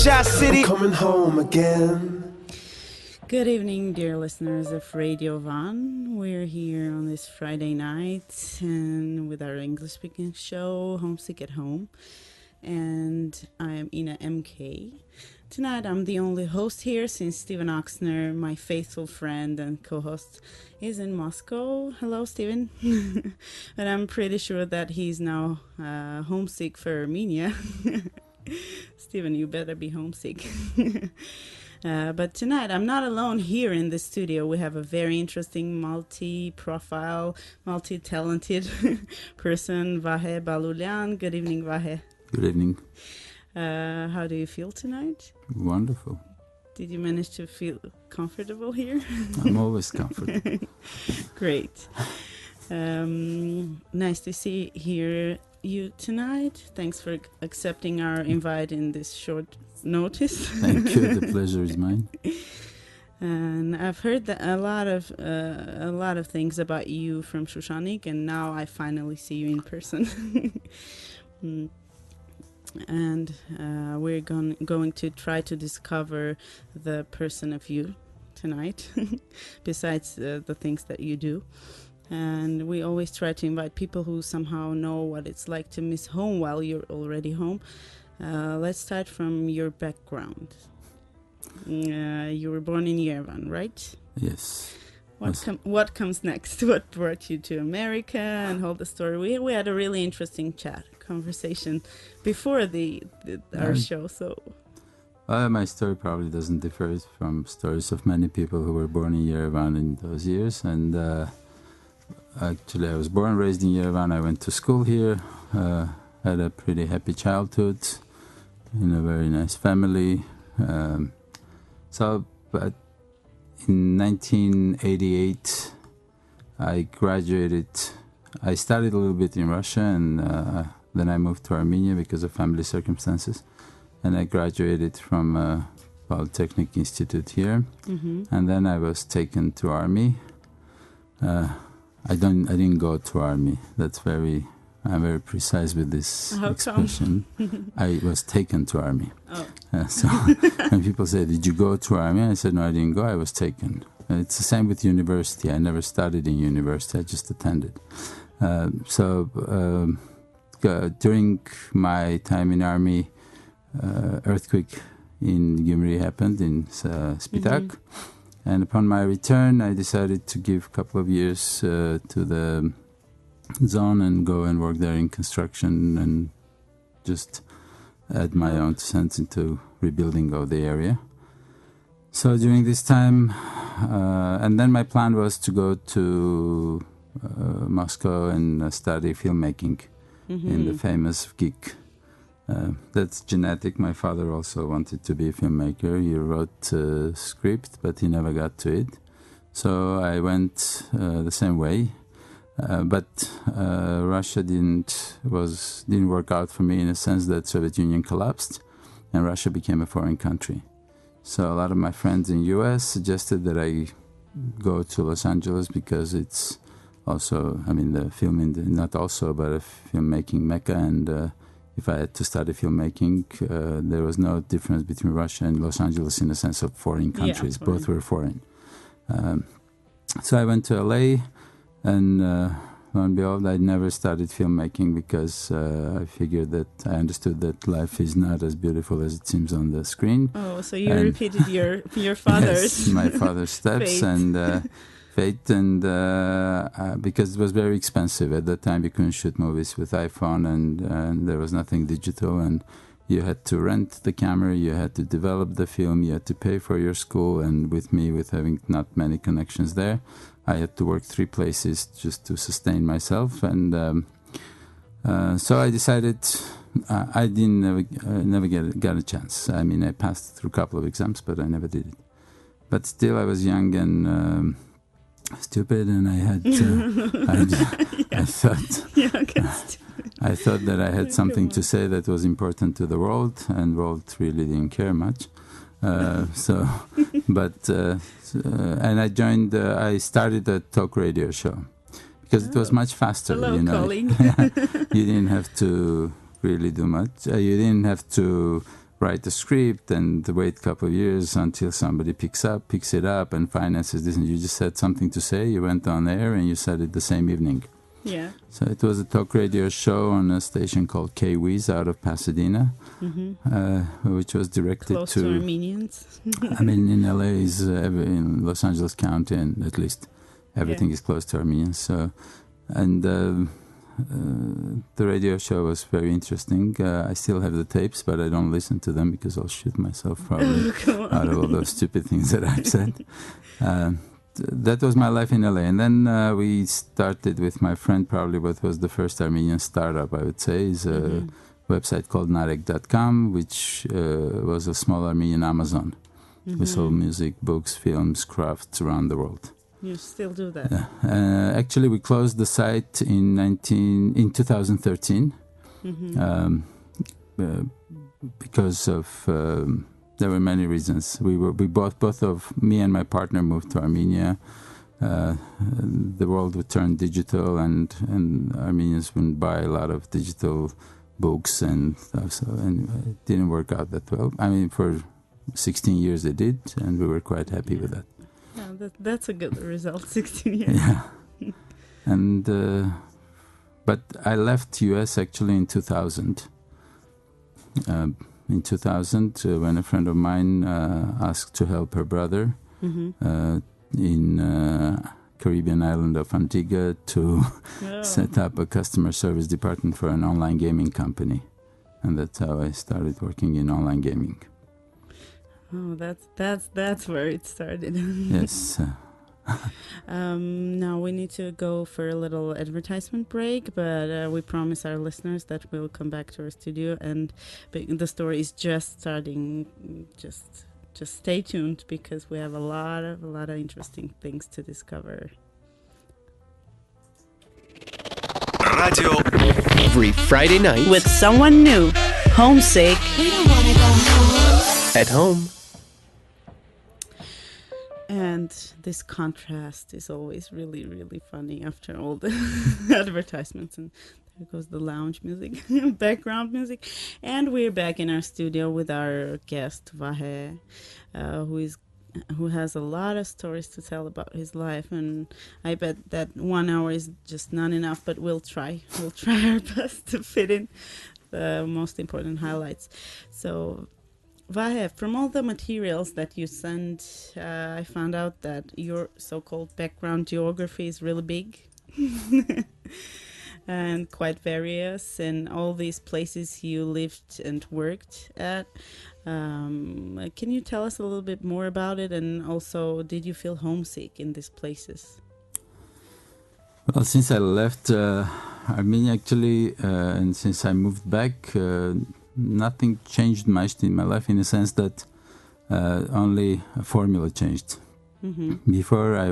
Tri-City. I'm coming home again. Good evening, dear listeners of Radio Van. We're here on this Friday night and with our English-speaking show, Homesick at Home. And I'm Ina MK. Tonight, I'm the only host here since Steven Oxner, my faithful friend and co-host, is in Moscow. Hello, Steven. But I'm pretty sure that he's now homesick for Armenia. Steven, you better be homesick. But tonight, I'm not alone here in the studio. We have a very interesting multi-profile, multi-talented person, Vahe Baloulian. Good evening, Vahe. Good evening. How do you feel tonight? Wonderful. Did you manage to feel comfortable here? I'm always comfortable. Great. Nice to hear you tonight. Thanks for accepting our invite in this short notice. Thank you. The pleasure is mine. And I've heard that a lot of things about you from Shushanik, and now I finally see you in person. And we're going to try to discover the person of you tonight, besides the things that you do. And we always try to invite people who somehow know what it's like to miss home while you're already home. Let's start from your background. You were born in Yerevan, right? Yes. What comes next? What brought you to America, and hold the story? We had a really interesting conversation before our show. So my story probably doesn't differ from stories of many people who were born in Yerevan in those years. And actually, I was born and raised in Yerevan. I went to school here, had a pretty happy childhood in a very nice family. But in 1988, I graduated. I studied a little bit in Russia, and then I moved to Armenia because of family circumstances. And I graduated from Polytechnic Institute here. Mm-hmm. And then I was taken to army. I didn't go to army. I'm very precise with this expression. I was taken to army. Oh. So when people say, "Did you go to army?" I said, "No, I didn't go. I was taken." It's the same with university. I never studied in university. I just attended. During my time in army, earthquake in Gyumri happened in Spitak. Mm-hmm. And upon my return, I decided to give a couple of years to the zone and go and work there in construction and just add my own cents into rebuilding of the area. So during this time, and then my plan was to go to Moscow and study filmmaking in the famous GIK. That's genetic. My father also wanted to be a filmmaker. He wrote a script, but he never got to it. So I went the same way. But Russia didn't work out for me in a sense that Soviet Union collapsed and Russia became a foreign country. So a lot of my friends in US suggested that I go to Los Angeles because it's also, the but a filmmaking mecca. And if I had to study filmmaking, there was no difference between Russia and Los Angeles in the sense of foreign countries. Yeah, both were foreign. So I went to LA. And lo and behold, I never studied filmmaking because I understood that life is not as beautiful as it seems on the screen. Oh, so you repeated your father's yes, my father's steps fate. And fate, and because it was very expensive at that time. You couldn't shoot movies with iPhone, and there was nothing digital, and you had to rent the camera, you had to develop the film, you had to pay for your school, and with having not many connections there, I had to work 3 places just to sustain myself. And so I decided I never got a chance. I passed through a couple of exams, but I never did it. But still, I was young and stupid, and I had I thought that I had something to say that was important to the world, and the world really didn't care much. And I started a talk radio show because it was much faster. Hello, colleague. You didn't have to really do much. You didn't have to write the script and wait a couple of years until somebody picks it up and finances this. And you just had something to say. You went on air and you said it the same evening. Yeah. So it was a talk radio show on a station called KWIZ out of Pasadena, which was directed Close to Armenians. I mean, in LA is in Los Angeles County, and at least everything is close to Armenians. So, and the radio show was very interesting. I still have the tapes, but I don't listen to them because I'll shoot myself probably out of all those stupid things that I've said. That was my life in LA. And then we started with my friend, probably what was the first Armenian startup, I would say, is a website called narek.com, which was a small Armenian Amazon. We sold music, books, films, crafts around the world. You still do that? Yeah. Actually, we closed the site in 2013 because of there were many reasons. Me and my partner moved to Armenia. The world would turn digital, and Armenians wouldn't buy a lot of digital books and stuff. So, and it didn't work out that well. I mean, for 16 years it did, and we were quite happy with that. Yeah, that's a good result. 16 years. Yeah, and but I left US actually in 2000. In 2000, when a friend of mine asked to help her brother in Caribbean island of Antigua to set up a customer service department for an online gaming company, and that's how I started working in online gaming. Oh, that's where it started. Yes. Now we need to go for a little advertisement break, but we promise our listeners that we'll come back to our studio, and the story is just starting. Just stay tuned, because we have a lot of interesting things to discover. Radio every Friday night with someone new. Homesick. We don't wanna go home. At home. And this contrast is always really, really funny after all the advertisements. And there goes the lounge music, background music. And we're back in our studio with our guest, Vahe, who has a lot of stories to tell about his life. And I bet that 1 hour is just not enough, but we'll try. We'll try our best to fit in the most important highlights. So, Vahe, from all the materials that you send, I found out that your so-called background geography is really big and quite various, and all these places you lived and worked at. Can you tell us a little bit more about it, and also, did you feel homesick in these places? Well, since I left Armenia, actually, and since I moved back, nothing changed much in my life, in the sense that only a formula changed. Before I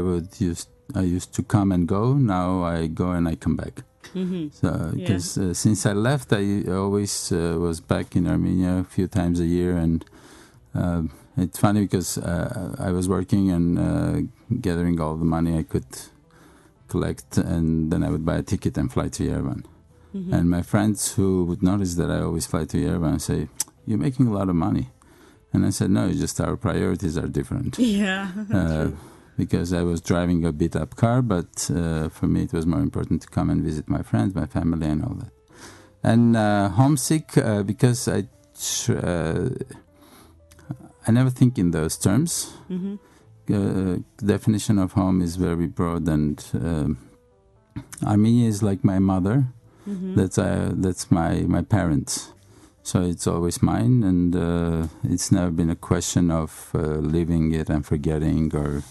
used to come and go. Now I go and I come back. So because since I left, I always was back in Armenia a few times a year, and it's funny because I was working and gathering all the money I could collect, and then I would buy a ticket and fly to Yerevan. And my friends who would notice that I always fly to Yerevan say, "You're making a lot of money." And I said, "No, it's just our priorities are different." Yeah. Because I was driving a beat-up car, but for me it was more important to come and visit my friends, my family, and all that. And homesick, because I never think in those terms. Definition of home is very broad, and Armenia is like my mother. That's my parents, so it's always mine, and it's never been a question of leaving it and forgetting, or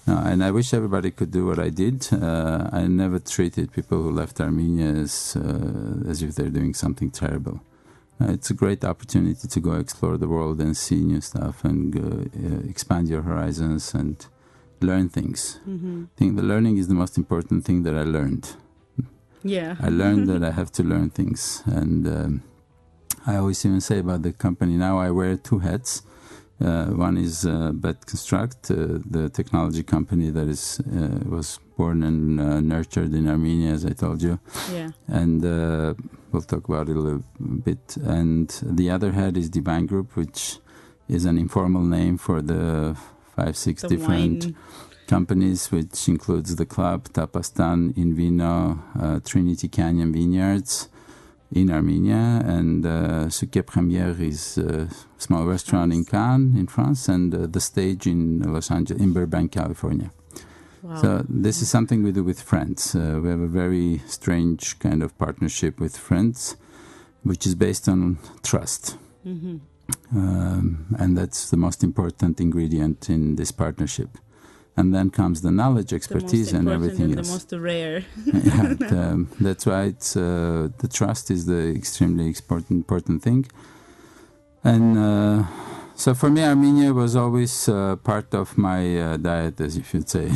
and I wish everybody could do what I did. I never treated people who left Armenia as if they're doing something terrible. It's a great opportunity to go explore the world and see new stuff, and expand your horizons and learn things. I think the learning is the most important thing that I learned. Yeah. I learned that I have to learn things, and I always even say about the company now, I wear two hats. One is Bet Construct, the technology company that was born and nurtured in Armenia, as I told you. Yeah. And we'll talk about it a little bit. And the other head is Divine Group, which is an informal name for the 5-6 different wine companies, which includes the club, Tapastan in Vino, Trinity Canyon Vineyards in Armenia, and Suquet Première is a small restaurant in Cannes, in France, and the stage in Los Angeles, in Burbank, California. Wow. So this is something we do with friends. We have a very strange kind of partnership with friends, which is based on trust. Mm-hmm. And that's the most important ingredient in this partnership. And then comes the knowledge, expertise, and everything else. The most rare. That's why it's the trust is the extremely important thing. And so for me, Armenia was always part of my diet, as if you'd say.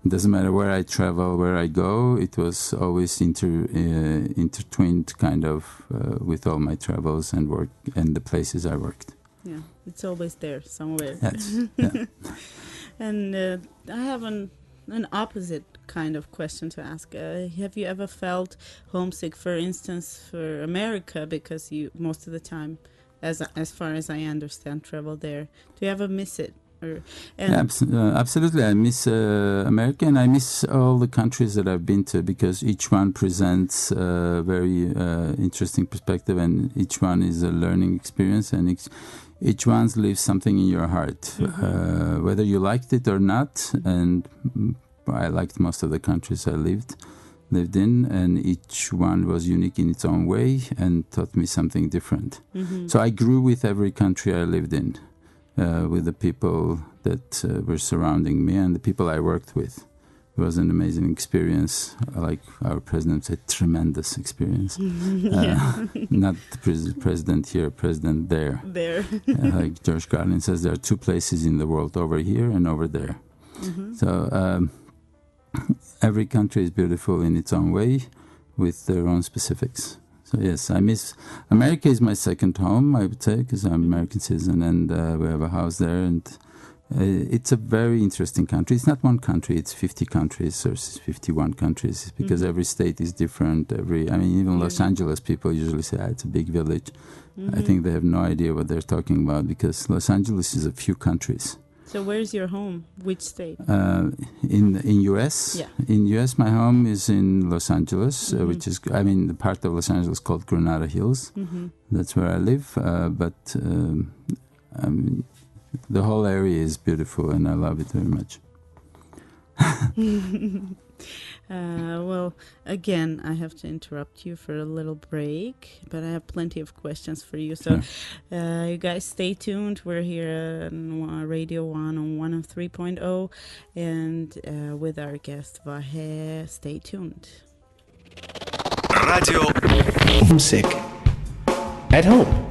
It doesn't matter where I travel, where I go, it was always intertwined kind of with all my travels and work and the places I worked. Yeah, it's always there somewhere. Yes. Yeah. And I have an opposite kind of question to ask. Have you ever felt homesick, for instance, for America, because you most of the time, as far as I understand, travel there? Do you ever miss it? Absolutely, I miss America, and I miss all the countries that I've been to, because each one presents a very interesting perspective, and each one is a learning experience, and each one leaves something in your heart, Mm-hmm. whether you liked it or not. And I liked most of the countries I lived in, and each one was unique in its own way and taught me something different. Mm-hmm. So I grew with every country I lived in, with the people that were surrounding me and the people I worked with. It was an amazing experience. Like our president said, tremendous experience. Not the president here, president there. There. Like George Carlin says, there are two places in the world, over here and over there. Mm-hmm. So every country is beautiful in its own way, with their own specifics. So yes, I miss America. Is my second home, I would say, because I'm an American citizen, and we have a house there, and it's a very interesting country. It's not one country; it's 50 countries or 51 countries, because every state is different. Even Los Angeles people usually say it's a big village. I think they have no idea what they're talking about, because Los Angeles is a few countries. So where's your home? Which state? In US? Yeah. In US, my home is in Los Angeles, which is, the part of Los Angeles called Granada Hills. Mm-hmm. That's where I live. But the whole area is beautiful, and I love it very much. Well, again, I have to interrupt you for a little break, but I have plenty of questions for you. So, you guys stay tuned. We're here on Radio 1 on 103.0, and with our guest, Vahe. Stay tuned. Radio Homesick at home.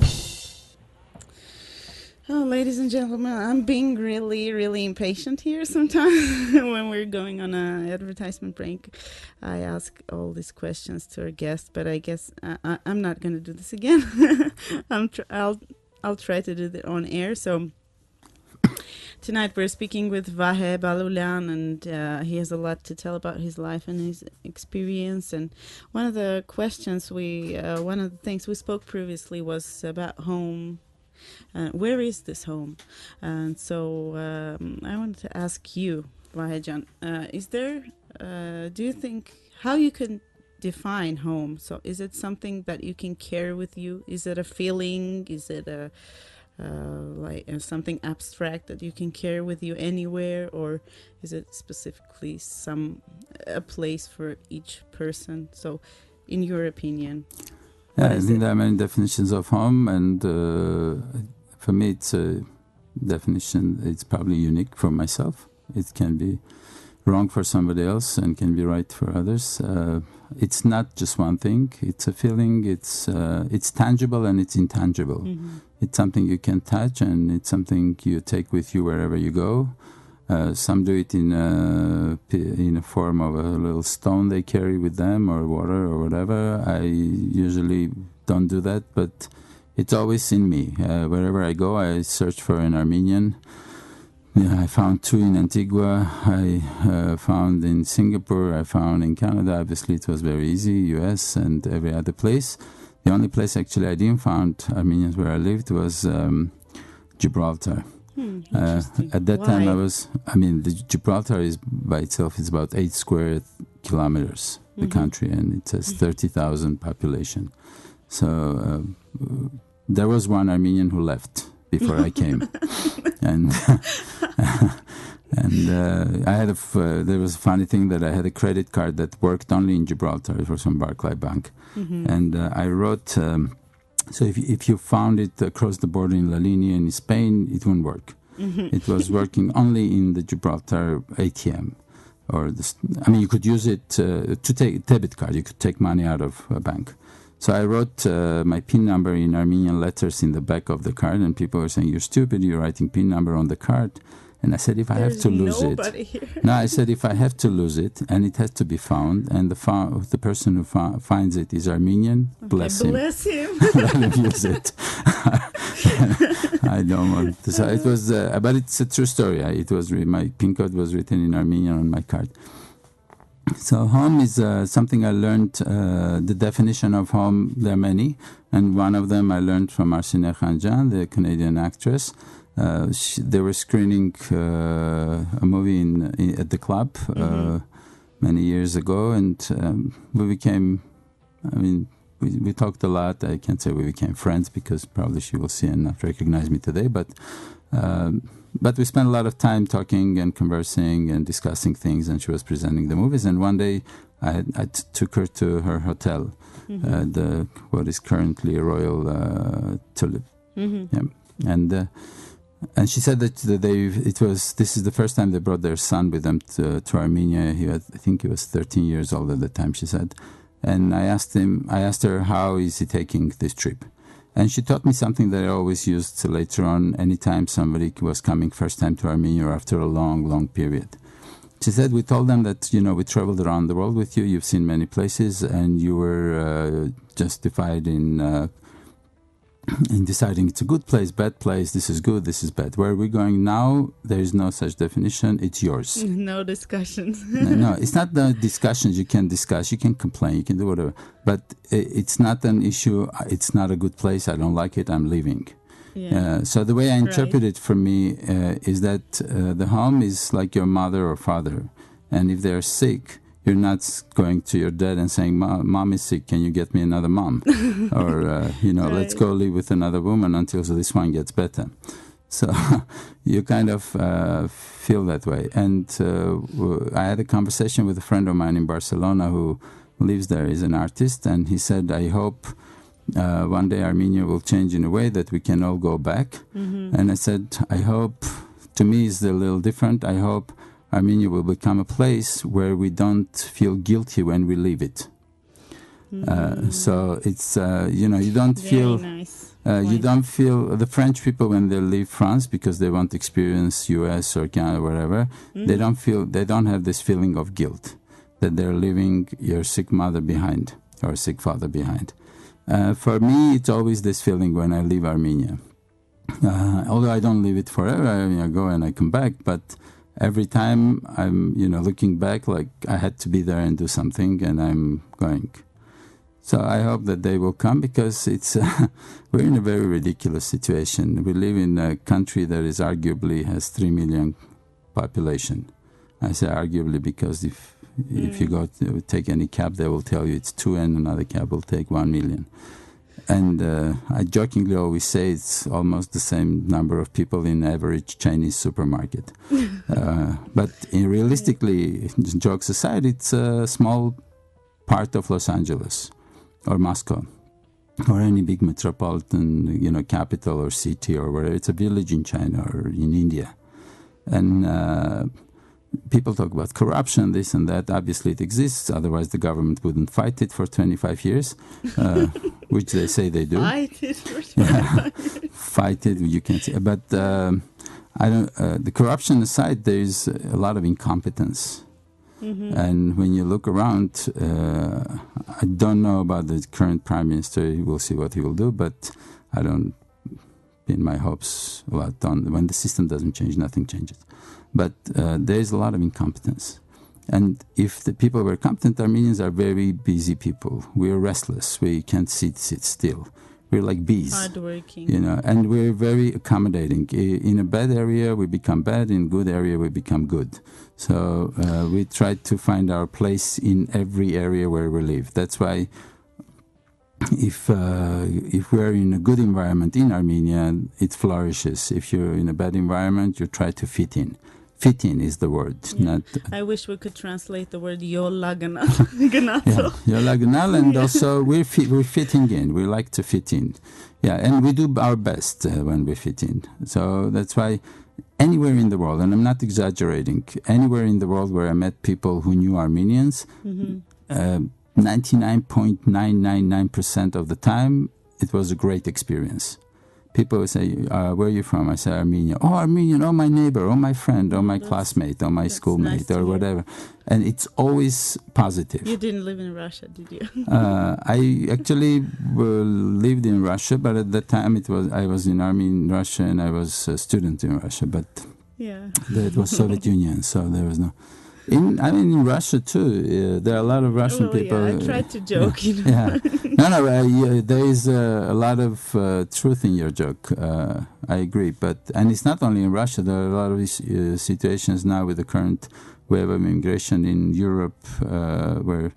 Oh, ladies and gentlemen, I'm being really, really impatient here sometimes when we're going on an advertisement break. I ask all these questions to our guest, but I guess I'm not going to do this again. I'll try to do it on air. So tonight we're speaking with Vahe Baloulian, and he has a lot to tell about his life and his experience. And one of the things we spoke previously was about home. Where is this home? And so I wanted to ask you, Vahejan, do you think how you can define home? So is it something that you can carry with you? Is it a feeling? Is it something abstract that you can carry with you anywhere? Or is it specifically a place for each person? So in your opinion, yeah, I think there are many definitions of home, and for me, it's a definition. It's probably unique for myself. It can be wrong for somebody else and can be right for others. It's not just one thing. It's a feeling. It's tangible and it's intangible. Mm-hmm. It's something you can touch, and it's something you take with you wherever you go. Some do it in a form of a little stone they carry with them, or water, or whatever. I usually don't do that, but it's always in me. Wherever I go, I search for an Armenian Yeah, I found 2 in Antigua. I found in Singapore. I found in Canada. Obviously, it was very easy. U.S. and every other place. The only place actually I didn't find Armenians where I lived was Gibraltar. At that time, Gibraltar is by itself is about 8 square kilometers, the country, and it has 30,000 population. So there was one Armenian who left before I came, and I had there was a funny thing that I had a credit card that worked only in Gibraltar. It was from Barclay Bank, and I wrote. So if you found it across the border in La Linea in Spain, it wouldn't work. It was working only in the Gibraltar ATM, you could use it to take a debit card. You could take money out of a bank. So I wrote my PIN number in Armenian letters in the back of the card, and people were saying, "You're stupid, you're writing PIN number on the card." And I said, if I have to lose it... No, I said, if I have to lose it, and it has to be found, and the person who finds it is Armenian, bless him. Bless him. Let him use it. I don't want to... So it was... but it's a true story. My PIN code was written in Armenian on my card. So home is something I learned, the definition of home, there are many, and one of them I learned from Arsine Khanjan, the Canadian actress. They were screening a movie at the club many years ago, and we became, we talked a lot. I can't say we became friends because probably she will see and not recognize me today, but we spent a lot of time talking and conversing and discussing things, and she was presenting the movies. And one day I took her to her hotel, what is currently a Royal Tulip. Yeah. And she said that this is the first time they brought their son with them to Armenia. I think he was 13 years old at the time, she said. And I asked her, how is he taking this trip? And she taught me something that I always used later on, anytime somebody was coming first time to Armenia or after a long, long period. She said, we told them that, we traveled around the world with you, you've seen many places, and you were justified in deciding it's a good place, bad place, this is good, this is bad. Where we're going now, there is no such definition, it's yours. No discussions. No, it's not the discussions you can discuss, you can complain, you can do whatever. But it's not an issue, it's not a good place, I don't like it, I'm leaving. Yeah. So the way I interpret it for me is that the home is like your mother or father. And if they're sick, you're not going to your dad and saying, Mom is sick, can you get me another mom? Or, let's go live with another woman until this one gets better. So you kind of feel that way. And I had a conversation with a friend of mine in Barcelona who lives there, is an artist, and he said, I hope one day Armenia will change in a way that we can all go back. And I said, I hope, to me it's a little different, I hope Armenia will become a place where we don't feel guilty when we leave it. So it's, you don't feel... Nice. You don't feel... The French people, when they leave France, because they want to experience US or Canada or whatever, they don't have this feeling of guilt, that they're leaving your sick mother behind, or sick father behind. For me, it's always this feeling when I leave Armenia. Although I don't leave it forever, I go and I come back, but... Every time I'm, looking back, like I had to be there and do something, and I'm going. So I hope that they will come, because it's we're in a very ridiculous situation. We live in a country that is arguably has 3 million population. I say arguably because if you go to take any cab, they will tell you it's 2, and another cab will take 1 million. And I jokingly always say it's almost the same number of people in average Chinese supermarket. But realistically, jokes aside, it's a small part of Los Angeles or Moscow or any big metropolitan, capital or city or whatever. It's a village in China or in India. And people talk about corruption, this and that. Obviously, it exists. Otherwise, the government wouldn't fight it for 25 years, which they say they do. Fight it for 25 years. Fight it, you can say. But I don't. The corruption aside, there's a lot of incompetence. And when you look around, I don't know about the current prime minister. We'll see what he will do, but I don't pin my hopes a lot on. When the system doesn't change, nothing changes. But there is a lot of incompetence. And if the people were competent, Armenians are very busy people. We're restless. We can't sit still. We're like bees. Hardworking. And we're very accommodating. In a bad area, we become bad. In a good area, we become good. So we try to find our place in every area where we live. That's why if we're in a good environment in Armenia, it flourishes. If you're in a bad environment, you try to fit in. Fit in is the word. Yeah. I wish we could translate the word Yolaganal. Yolaganal, and also we're fitting in. We like to fit in. Yeah, and we do our best when we fit in. So that's why anywhere in the world, and I'm not exaggerating, anywhere in the world where I met people who knew Armenians, 99.999% of the time, it was a great experience. People would say, where are you from? I say, Armenia. Oh, Armenian, oh, my neighbor, oh, my friend, oh, my classmate, oh, my schoolmate, or whatever. And it's always positive. You didn't live in Russia, did you? I actually lived in Russia, but at that time I was in army in Russia and I was a student in Russia. But it was Soviet Union, so there was no... in Russia too, there are a lot of Russian people. Yeah, I tried to joke. There is a lot of truth in your joke. I agree, and it's not only in Russia. There are a lot of situations now with the current wave of immigration in Europe, where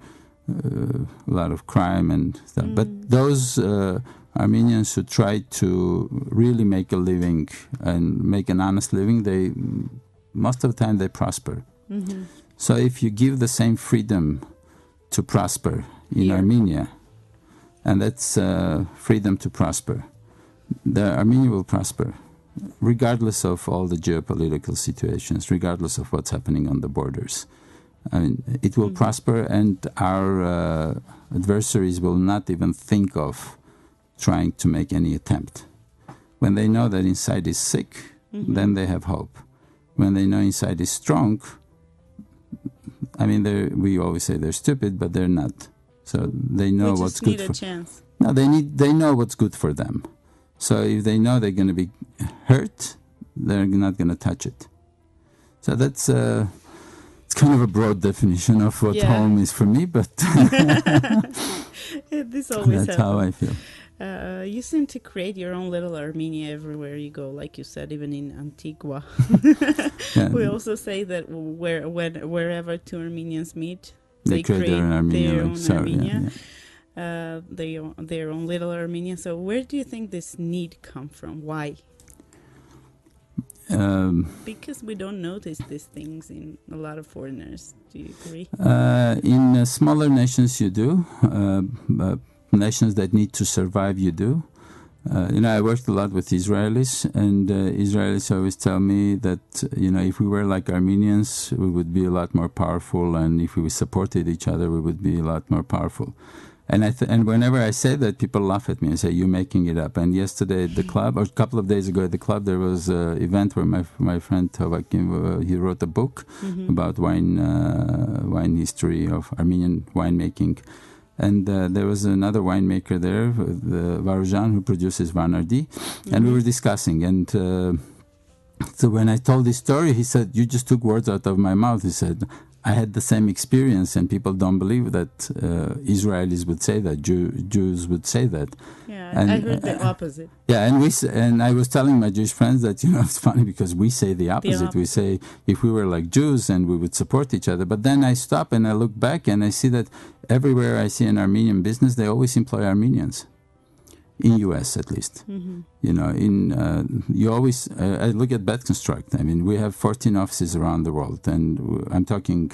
a lot of crime and stuff. But those Armenians who try to really make a living and make an honest living, most of the time they prosper. Mm-hmm. So if you give the same freedom to prosper in Armenia, and that's freedom to prosper, Armenia will prosper, regardless of all the geopolitical situations, regardless of what's happening on the borders. I mean, it will prosper, and our adversaries will not even think of trying to make any attempt. When they know that inside is sick, then they have hope. When they know inside is strong, I mean, we always say they're stupid, but they're not. So they know what's good for them. No, they know what's good for them. So if they know they're going to be hurt, they're not going to touch it. So that's it's kind of a broad definition of what home is for me, but this always that's how I feel. You seem to create your own little Armenia everywhere you go, like you said, even in Antigua. We also say that wherever two Armenians meet, they create their own Armenia. Their own little Armenia. So where do you think this need come from? Why? Because we don't notice these things in a lot of foreigners. Do you agree? In smaller nations, you do. Nations that need to survive, you do. I worked a lot with Israelis, and Israelis always tell me that, if we were like Armenians, we would be a lot more powerful, and if we supported each other, we would be a lot more powerful. And whenever I say that, people laugh at me and say, "You're making it up." And yesterday at the club, or a couple of days ago at the club, there was an event where my friend Tovakim, he wrote a book about wine history of Armenian winemaking. And there was another winemaker there, Varujan, who produces Vanardi, and we were discussing. And so when I told this story, he said, "You just took words out of my mouth." He said, "I had the same experience, and people don't believe that Israelis would say that, Jews would say that." Yeah, and, I heard the opposite. Yeah, and I was telling my Jewish friends that, it's funny because we say the opposite. We say if we were like Jews and we would support each other. But then I stop and I look back and I see that everywhere I see an Armenian business, they always employ Armenians. In U.S. at least. You always, I look at BedConstruct. I mean, we have 14 offices around the world, and I'm talking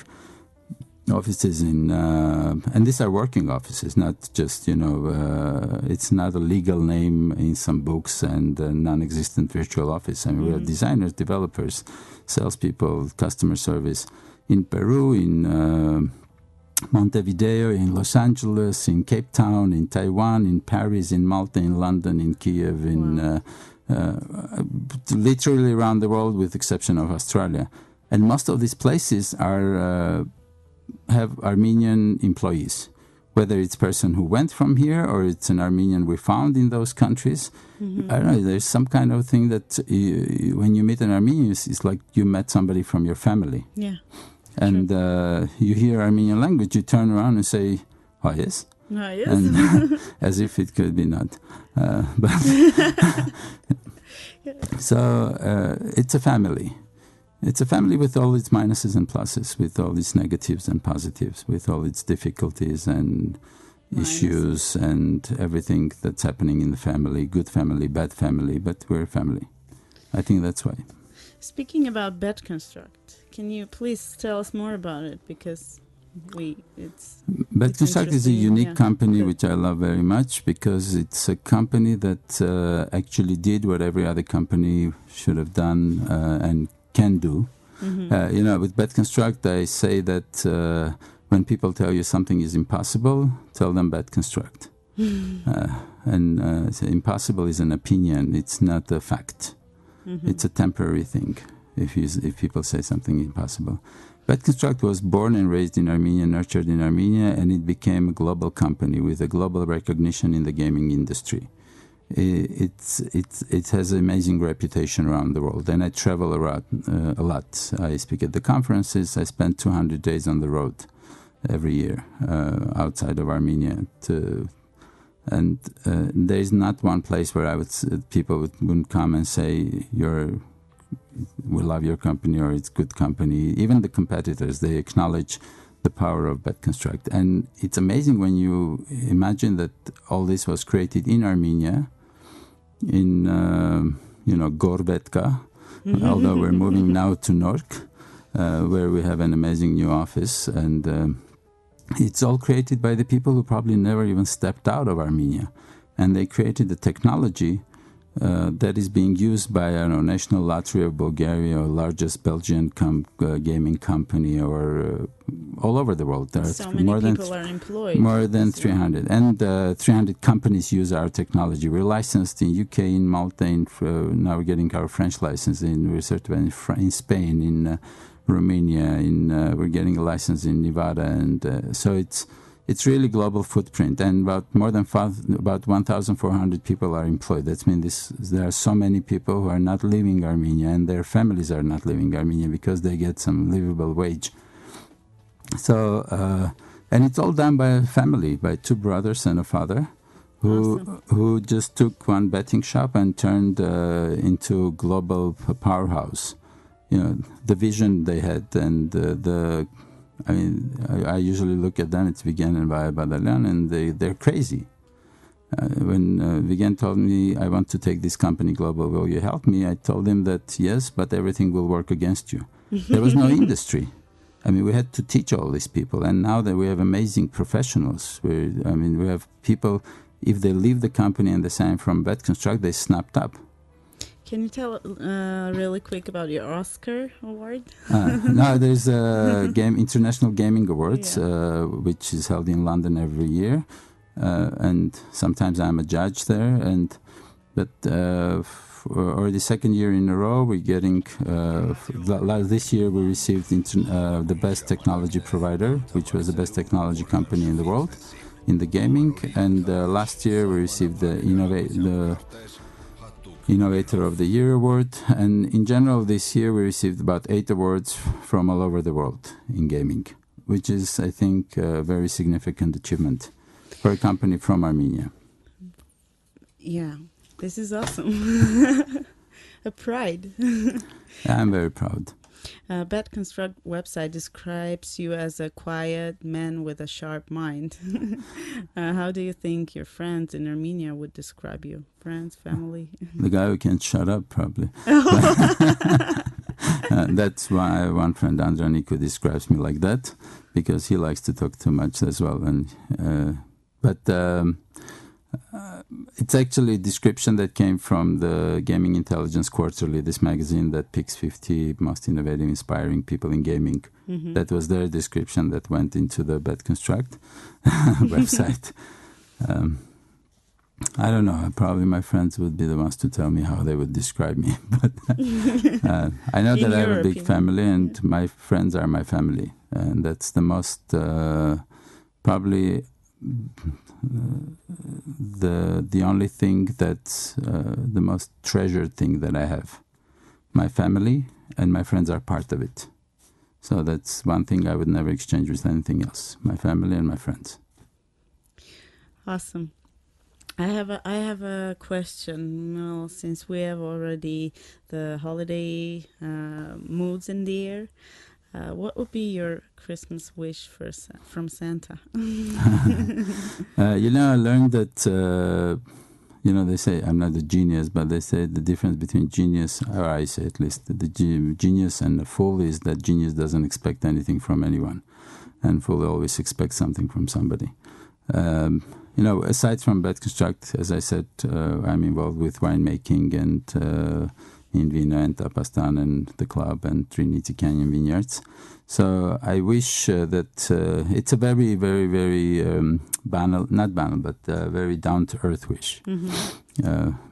offices and these are working offices, not just, it's not a legal name in some books and a non-existent virtual office. I mean, we have designers, developers, salespeople, customer service in Peru, in Montevideo, in Los Angeles, in Cape Town, in Taiwan, in Paris, in Malta, in London, in Kiev, in literally around the world, with exception of Australia. And most of these places have Armenian employees. whether it's a person who went from here or it's an Armenian we found in those countries. I don't know, there's some kind of thing that when you meet an Armenian, it's like you met somebody from your family. Yeah. And you hear Armenian language, you turn around and say, oh, yes? Oh, yes. And, as if it could be not. But so it's a family. It's a family with all its minuses and pluses, with all its negatives and positives, with all its difficulties and issues and everything that's happening in the family, good family, bad family, but we're a family. I think that's why. Speaking about Bed Construct, can you please tell us more about it? Because Bed Construct is a unique company which I love very much, because it's a company that actually did what every other company should have done and can do. With Bed Construct, I say that when people tell you something is impossible, tell them Bed Construct. Impossible is an opinion; it's not a fact. It's a temporary thing. If people say something impossible, Bed Construct was born and raised in Armenia, nurtured in Armenia, and it became a global company with a global recognition in the gaming industry. It has an amazing reputation around the world, and I travel around a lot. I speak at the conferences. I spend 200 days on the road every year outside of Armenia. And there is not one place where people wouldn't come and say we love your company or it's good company. Even the competitors, they acknowledge the power of Bed Construct. And it's amazing when you imagine that all this was created in Armenia, in Gorbetka, although we're moving now to Nork, where we have an amazing new office. And it's all created by the people who probably never even stepped out of Armenia. And they created the technology that is being used by, National Lottery of Bulgaria, or largest Belgian gaming company, or all over the world. There are so many people are employed. More than 300. And 300 companies use our technology. We're licensed in UK, in Malta, now we're getting our French license. We're certified in Spain, in Romania, we're getting a license in Nevada. And so it's really global footprint, and about 1,400 people are employed. That means there are so many people who are not leaving Armenia, and their families are not leaving Armenia because they get some livable wage. So, and it's all done by a family, by two brothers and a father, who just took one betting shop and turned into a global powerhouse. The vision they had, and I usually look at them. It's Vigen and Vahe Baloulian, and they're crazy. When Vigen told me, I want to take this company global, will you help me? I told him that yes, but everything will work against you. There was no industry. We had to teach all these people, and now that we have amazing professionals, we have people, if they leave the company and they sign from Bed Construct, they snapped up. Can you tell really quick about your Oscar award? No, there's a International Gaming Awards, which is held in London every year, and sometimes I'm a judge there. But already second year in a row, we're getting. This year we received the best technology provider, which was the best technology company in the world in the gaming, and last year we received the Innovator of the Year award, and in general this year we received about 8 awards from all over the world in gaming, which is, I think, a very significant achievement for a company from Armenia. Yeah, this is awesome. A pride. I'm very proud. Bed Construct website describes you as a quiet man with a sharp mind. How do you think your friends in Armenia would describe you? Friends, family? The guy who can't shut up, probably. That's why one friend, Andronico, describes me like that, because he likes to talk too much as well. It's actually a description that came from the Gaming Intelligence Quarterly, this magazine that picks 50 most innovative, inspiring people in gaming. That was their description that went into the Bed Construct website. I don't know. Probably my friends would be the ones to tell me how they would describe me. But I know that I have a big family, and my friends are my family. And that's the most, probably the only thing that's the most treasured thing that I have. My family and my friends are part of it. So that's one thing I would never exchange with anything else. My family and my friends. Awesome. I have a question. Well, since we have already the holiday moods in the air, what would be your Christmas wish from Santa? I learned that, they say I'm not a genius, but they say the difference between genius, or I say at least, the genius and the fool is that genius doesn't expect anything from anyone, and fool always expects something from somebody. Aside from Bad Construct, as I said, I'm involved with winemaking and in Vino and Tapastan and the club and Trinity Canyon Vineyards. So I wish that it's a very, very, very not banal, but very down-to-earth wish.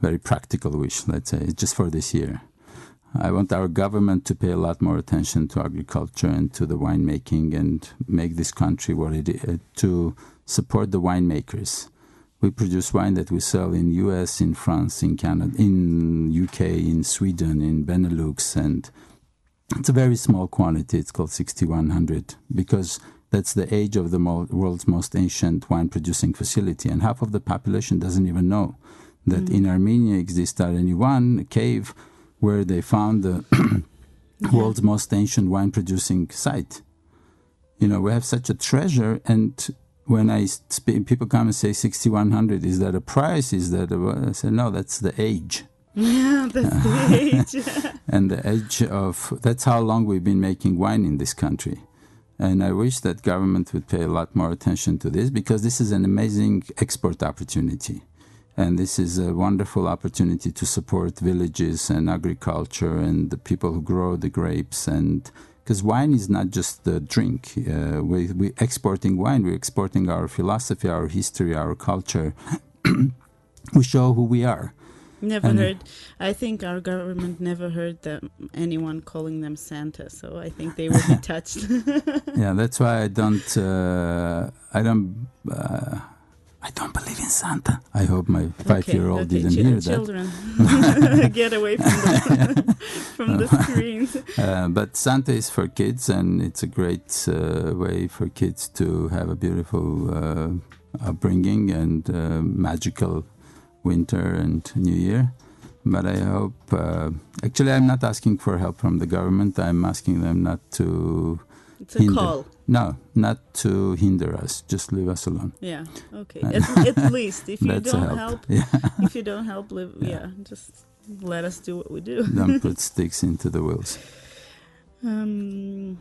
Very practical wish, let's say, just for this year. I want our government to pay a lot more attention to agriculture and to the winemaking and make this country what it is, to support the winemakers. We produce wine that we sell in US, in France, in Canada, in UK, in Sweden, in Benelux, and it's a very small quantity. It's called 6100 because that's the age of the world's most ancient wine-producing facility, and half of the population doesn't even know that in Armenia exists already one cave where they found the world's most ancient wine-producing site. We have such a treasure, and when I speak, people come and say 6100, is that a price? Is that I say, no, that's the age. Yeah, that's the age. And the age that's how long we've been making wine in this country. And I wish that government would pay a lot more attention to this, because this is an amazing export opportunity. And this is a wonderful opportunity to support villages and agriculture and the people who grow the grapes. And because wine is not just the drink. We're exporting wine. We're exporting our philosophy, our history, our culture. We show who we are. I think our government never heard anyone calling them Santa, so I think they will be touched. Yeah, that's why I don't believe in Santa. I hope my 5-year-old didn't hear children. that. Get away from the screens. But Santa is for kids, and it's a great way for kids to have a beautiful upbringing and magical winter and New Year. But I hope, actually I'm not asking for help from the government. I'm asking them not to It's a call. No, not to hinder us. Just leave us alone. Yeah, okay. At least if you don't help, if you don't help, just let us do what we do. Don't put sticks into the wheels. Can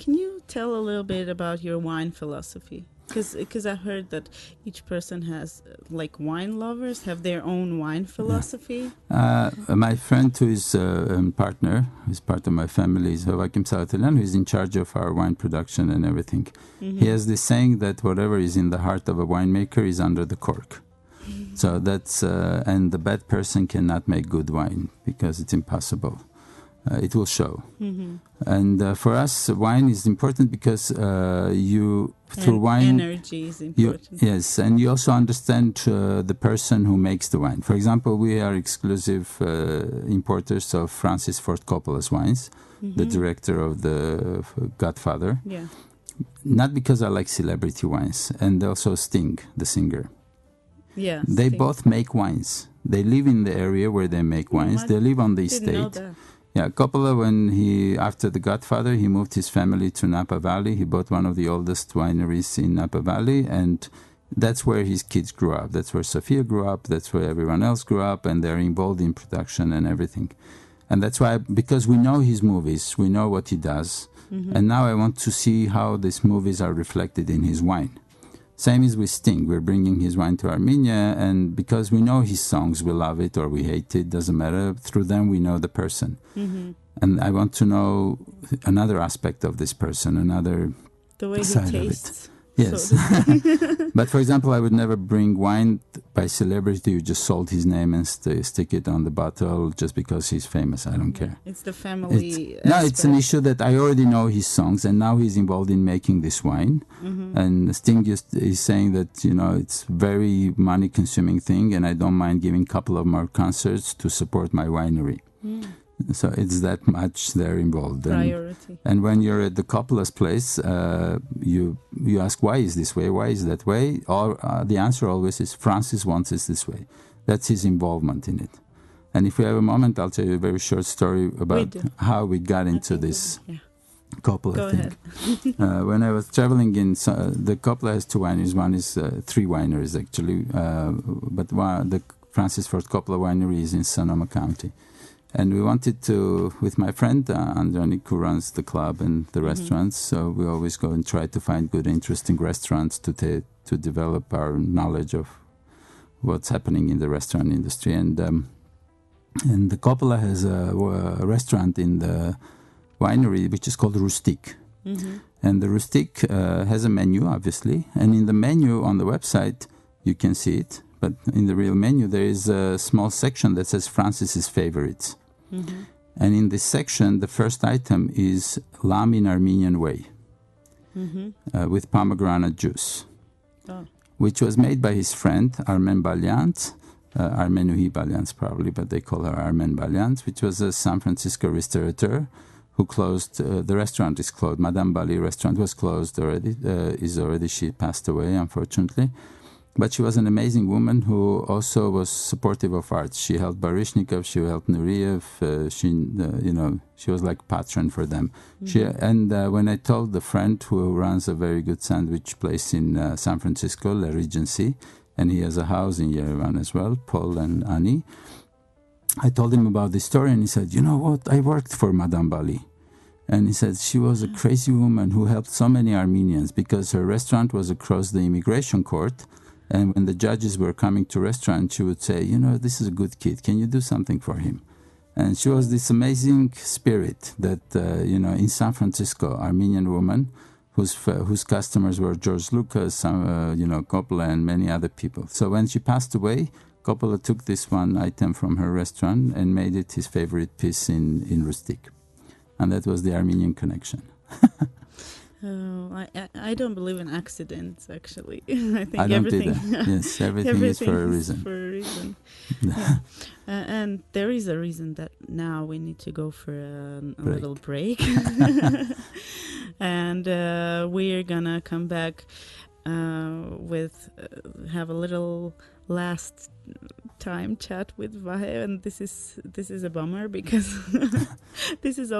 you tell a little bit about your wine philosophy? Because I heard that each person has, like, wine lovers have their own wine philosophy. My friend, who is a partner, who's part of my family, is Vahe Baloulian, who is in charge of our wine production and everything. He has this saying that whatever is in the heart of a winemaker is under the cork. So that's, and the bad person cannot make good wine because it's impossible. It will show. And for us, wine is important because through wine, energy is important. Yes, and you also understand the person who makes the wine. For example, we are exclusive importers of Francis Ford Coppola's wines, the director of The Godfather. Yeah. Not because I like celebrity wines, and also Sting, the singer. Yeah. They both make wines. They live in the area where they make wines. They live on the estate. Didn't know that. Yeah, Coppola, after The Godfather, he moved his family to Napa Valley. He bought one of the oldest wineries in Napa Valley, and that's where his kids grew up. That's where Sophia grew up. That's where everyone else grew up, and they're involved in production and everything. And that's why, because we know his movies, we know what he does, and now I want to see how these movies are reflected in his wine. Same is with Sting. We're bringing his wine to Armenia, and because we know his songs, we love it or we hate it, doesn't matter. Through them, we know the person. And I want to know another aspect of this person, another the way side he of tastes. it. Yes. So to say. But for example, I would never bring wine by celebrity who just sold his name and stick it on the bottle just because he's famous. I don't care. It's the family No, it's an aspect. issue that I already know his songs, and now he's involved in making this wine. And Sting is saying that, it's very money-consuming thing, and I don't mind giving a couple of more concerts to support my winery. So it's that much they're involved. Priority. And when you're at the Coppola's place, you ask, why is this way? Why is that way? Or the answer always is, Francis wants it this way. That's his involvement in it. And if we have a moment, I'll tell you a very short story about how we got into this Coppola thing. When I was traveling the Coppola has two wineries. One is three wineries, actually. But the Francis Ford Coppola winery is in Sonoma County. And we wanted to, with my friend Andronik, who runs the club and the restaurants, so we always go and try to find good, interesting restaurants to develop our knowledge of what's happening in the restaurant industry. And the Coppola has a restaurant in the winery which is called Rustic. And the Rustic has a menu, obviously. And in the menu on the website, you can see it. But in the real menu, there is a small section that says Francis's favorites. And in this section, the first item is lamb in Armenian way with pomegranate juice, which was made by his friend Armen Balyant, Armenuhi Balyant probably, but they call her Armen Balyant, which was a San Francisco restaurateur who closed, the restaurant is closed. Madame Bali restaurant was closed already, she passed away, unfortunately. But she was an amazing woman who also was supportive of arts. She helped Baryshnikov, she helped Nureyev, she was like patron for them. When I told the friend who runs a very good sandwich place in San Francisco, La Regency, and he has a house in Yerevan as well, Paul and Ani, I told him about this story, and he said, you know what, I worked for Madame Bali. And he said she was a crazy woman who helped so many Armenians because her restaurant was across the immigration court. And when the judges were coming to restaurant, she would say, this is a good kid. Can you do something for him? And she was this amazing spirit that, in San Francisco, Armenian woman whose customers were George Lucas, Coppola, and many other people. So when she passed away, Coppola took this one item from her restaurant and made it his favorite piece in Rustic. And that was the Armenian connection. I don't believe in accidents, actually. I think I don't everything. Either. Yes, everything is for a reason. For a reason. And there is a reason that now we need to go for a little break. And we're gonna come back have a little last time chat with Vahe, and this is a bummer because this is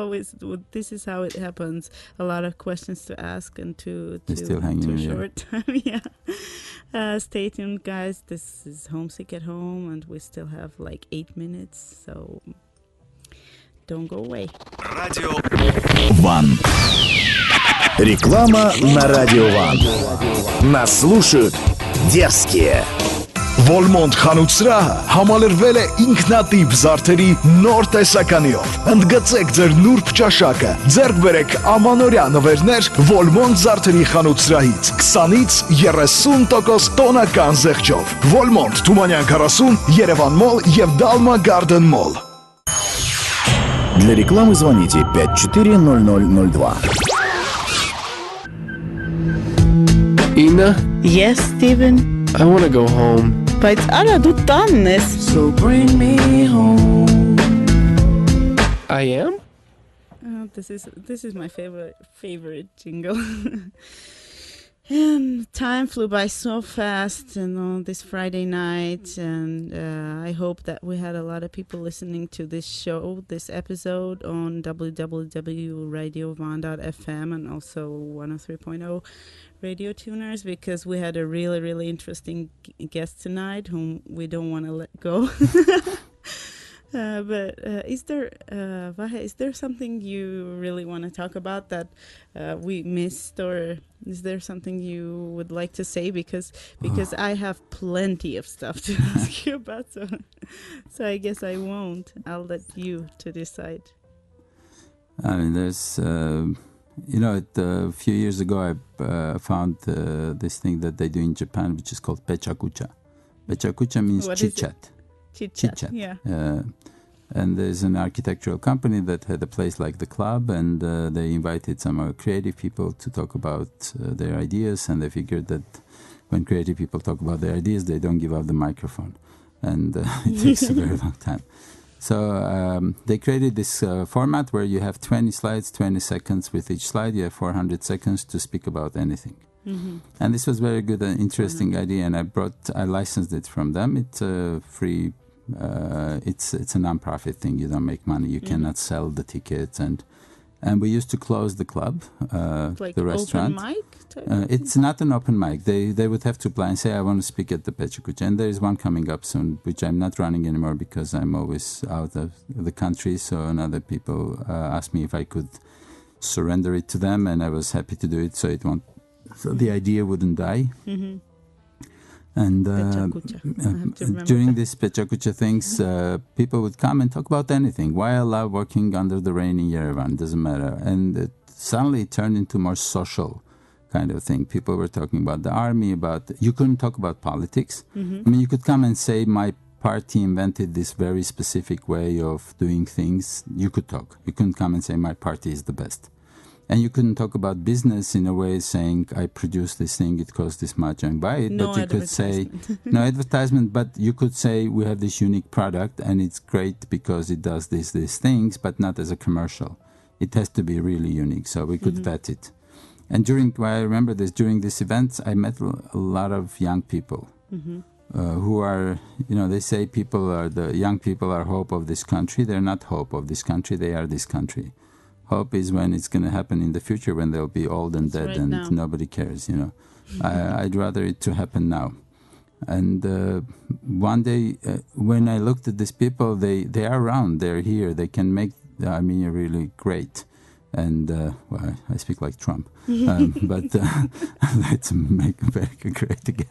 how it happens. A lot of questions to ask and to still hanging in short time. Stay tuned, guys. This is Homesick at Home, and we still have like 8 minutes, so don't go away. Радио Ван. Реклама на Радио Ван. Нас слушают дерзкие. Volmont խանութսրահը համալրվել է ինքնատիպ զարդերի նոր տեսականիով։ Ընդգծեք ձեր նուրբ ճաշակը, ձեռք բերեք ամանորյա նվերներ Volmont զարդերի խանութսրահից 20-ից 30% տոնական զեղչով։ Volmont Թումանյան 40, Երևան Մոլ եւ Dalma Garden Mall։ Для рекламы звоните 540002. Ina, Yes, Steven. I want to go home. Բայց արա դու տանն ես. So bring me home. I am? This is my favorite jingle. And time flew by so fast, and on this Friday night, and I hope that we had a lot of people listening to this show, this episode on www.radiovan.fm and also 103.0 radio tuners, because we had a really, really interesting guest tonight whom we don't want to let go. But is there, Vahe, is there something you really want to talk about that we missed, or is there something you would like to say? Because I have plenty of stuff to ask you about, so I guess I won't. I'll let you to decide. I mean, there's A few years ago, I found this thing that they do in Japan, which is called pechakucha. Pechakucha means chit-chat. Chit-chat, yeah. And there's an architectural company that had a place like the club, and they invited some creative people to talk about their ideas, and they figured that when creative people talk about their ideas, they don't give up the microphone, and it takes a very long time. So they created this format where you have 20 slides, 20 seconds with each slide. You have 400 seconds to speak about anything. Mm-hmm. And this was very good and interesting idea, and I licensed it from them. It's free. It's a non-profit thing. You don't make money. You cannot sell the tickets, and we used to close the club, like the restaurant. Open mic? It's not an open mic. They would have to apply and say, I want to speak at the Pechakucha. And there is one coming up soon, which I'm not running anymore because I'm always out of the country. So other people asked me if I could surrender it to them, and I was happy to do it. So the idea wouldn't die. Mm-hmm. And during these Pechakucha things, people would come and talk about anything. Why I love walking under the rain in Yerevan, doesn't matter. And suddenly it turned into more social kind of thing. People were talking about the army, you couldn't talk about politics. Mm-hmm. I mean, you could come and say, my party invented this very specific way of doing things. You could talk. You couldn't come and say, my party is the best. And you couldn't talk about business in a way saying, I produce this thing, it costs this much, and buy it. No, but you could say, no advertisement, but you could say, we have this unique product and it's great because it does these things, but not as a commercial. It has to be really unique, so we could vet it. And I remember during these events, I met a lot of young people who are, they say the young people are hope of this country. They're not hope of this country, they are this country. Hope is when it's going to happen in the future, when they'll be old and dead and now. Nobody cares, I'd rather it to happen now. And one day, when I looked at these people, they are around, they're here, they can make Armenia really great. And, I speak like Trump, but let's make America great again.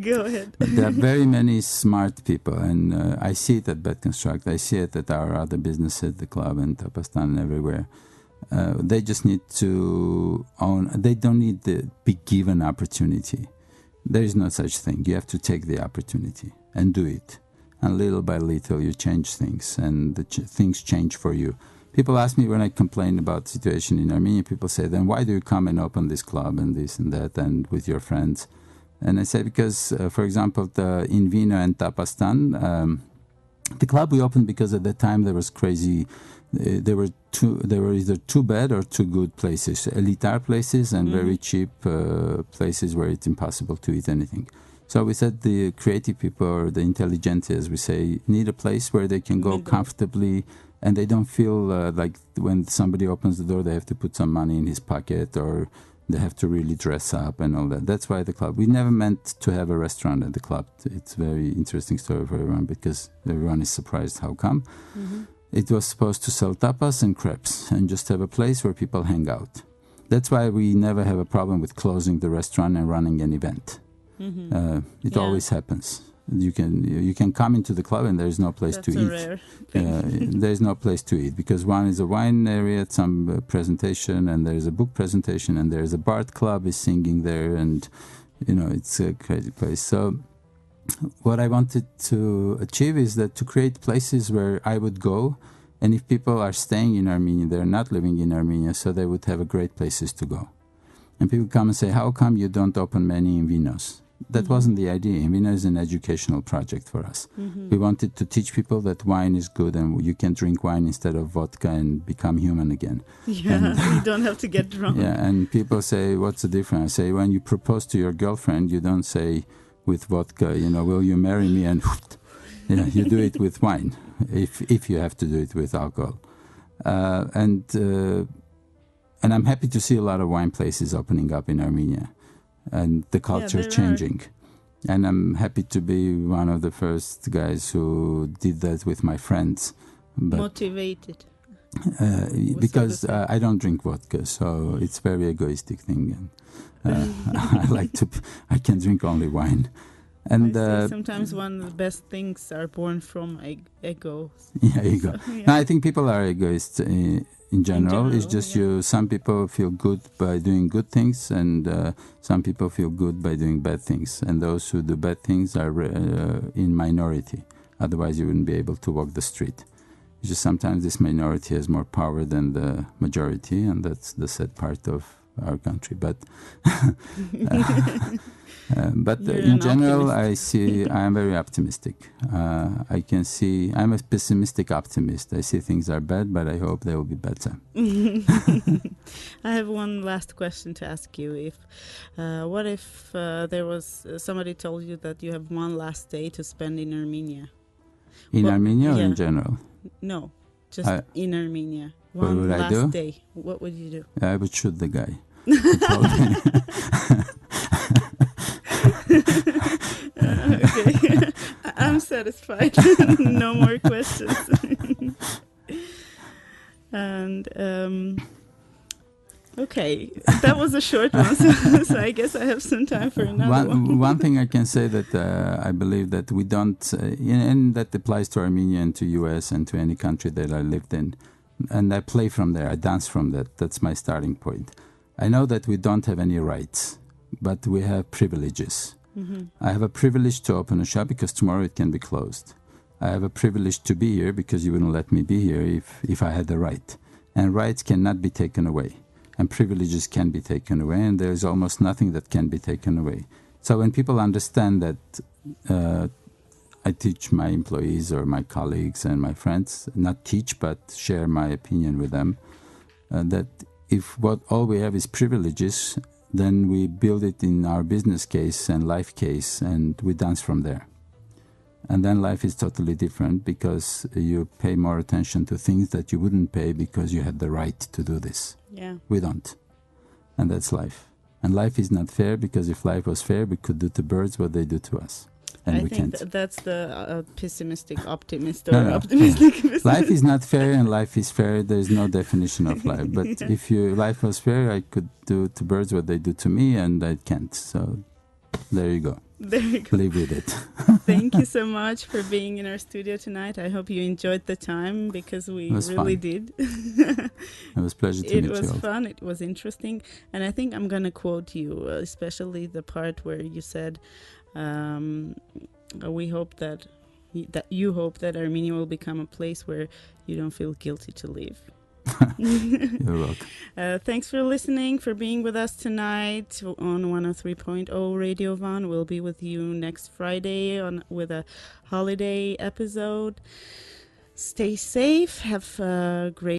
Go ahead. There are very many smart people, and I see it at BetConstruct. I see it at our other businesses, the club and Tapastan and everywhere. They just need to own. They don't need to be given opportunity. There is no such thing. You have to take the opportunity and do it. And little by little, you change things, and things change for you. People ask me when I complain about the situation in Armenia, people say, then why do you come and open this club and this and that and with your friends? And I say, because, for example, in Vino and Tapastan, the club we opened because at that time there was crazy. There were either too bad or too good places, elitar places and very cheap places where it's impossible to eat anything. So we said the creative people or the intelligentsias, we say, need a place where they can go comfortably and they don't feel like when somebody opens the door they have to put some money in his pocket or they have to really dress up and all that. That's why the club. We never meant to have a restaurant at the club. It's a very interesting story for everyone because everyone is surprised how come. Mm-hmm. It was supposed to sell tapas and crepes and just have a place where people hang out. That's why we never have a problem with closing the restaurant and running an event. Mm-hmm. It always happens. You can come into the club and there is no place to eat. Rare there is no place to eat because one is a wine area, some presentation, and there is a book presentation, and there is a Bard club is singing there, and it's a crazy place. So what I wanted to achieve is that to create places where I would go, and if people are staying in Armenia, they're not living in Armenia, so they would have a great places to go. And people come and say, how come you don't open many in Vinos? That wasn't the idea. Vino is an educational project for us. Mm-hmm. We wanted to teach people that wine is good and you can drink wine instead of vodka and become human again. Yeah, you don't have to get drunk. Yeah, and people say, what's the difference? I say, when you propose to your girlfriend, you don't say with vodka, will you marry me? And you do it with wine, if you have to do it with alcohol. And I'm happy to see a lot of wine places opening up in Armenia. And the culture changing. And I'm happy to be one of the first guys who did that with my friends. But, motivated. Because I don't drink vodka, so it's a very egoistic thing. And, I can drink only wine. And I see sometimes one of the best things are born from egos. yeah, ego. Yeah. No, I think people are egoists in general. It's just yeah. some people feel good by doing good things, and some people feel good by doing bad things. And those who do bad things are in minority. Otherwise, you wouldn't be able to walk the street. It's just sometimes this minority has more power than the majority, and that's the sad part of our country. But in general, I am very optimistic. I can see, I'm a pessimistic optimist. I see things are bad, but I hope they will be better. I have one last question to ask you. What if there was somebody told you that you have one last day to spend in Armenia? In Armenia or yeah. in general? No, just in Armenia. What would I do? Last day. What would you do? I would shoot the guy. Who told me. Okay. I'm satisfied. No more questions. And okay, that was a short one, so I guess I have some time for another one. One thing I can say that I believe that we don't, and that applies to Armenia and to US and to any country that I lived in, and I play from there, I dance from that. That's my starting point. I know that we don't have any rights, but we have privileges. Mm-hmm. I have a privilege to open a shop because tomorrow it can be closed. I have a privilege to be here because you wouldn't let me be here if I had the right. And rights cannot be taken away. And privileges can be taken away, and there is almost nothing that can be taken away. So when people understand that I teach my employees or my colleagues and my friends, not teach but share my opinion with them, that if all we have is privileges, then we build it in our business case and life case, and we dance from there. And then life is totally different because you pay more attention to things that you wouldn't pay because you had the right to do this. Yeah. We don't. And that's life. And life is not fair because if life was fair, we could do to birds what they do to us. And I we think can't. that's the pessimistic optimist or No. optimistic pessimist. Life is not fair and life is fair. There is no definition of life. But if life was fair, I could do to birds what they do to me, and I can't. So there you go. There you go. Live with it. Thank you so much for being in our studio tonight. I hope you enjoyed the time because we really did. It was a pleasure to meet you. It was fun. It was interesting. And I think I'm going to quote you, especially the part where you said, we hope that you hope that Armenia will become a place where you don't feel guilty to live. You're welcome. Thanks for listening, for being with us tonight on 103.0 Radio Van. We'll be with you next Friday with a holiday episode. Stay safe. Have a great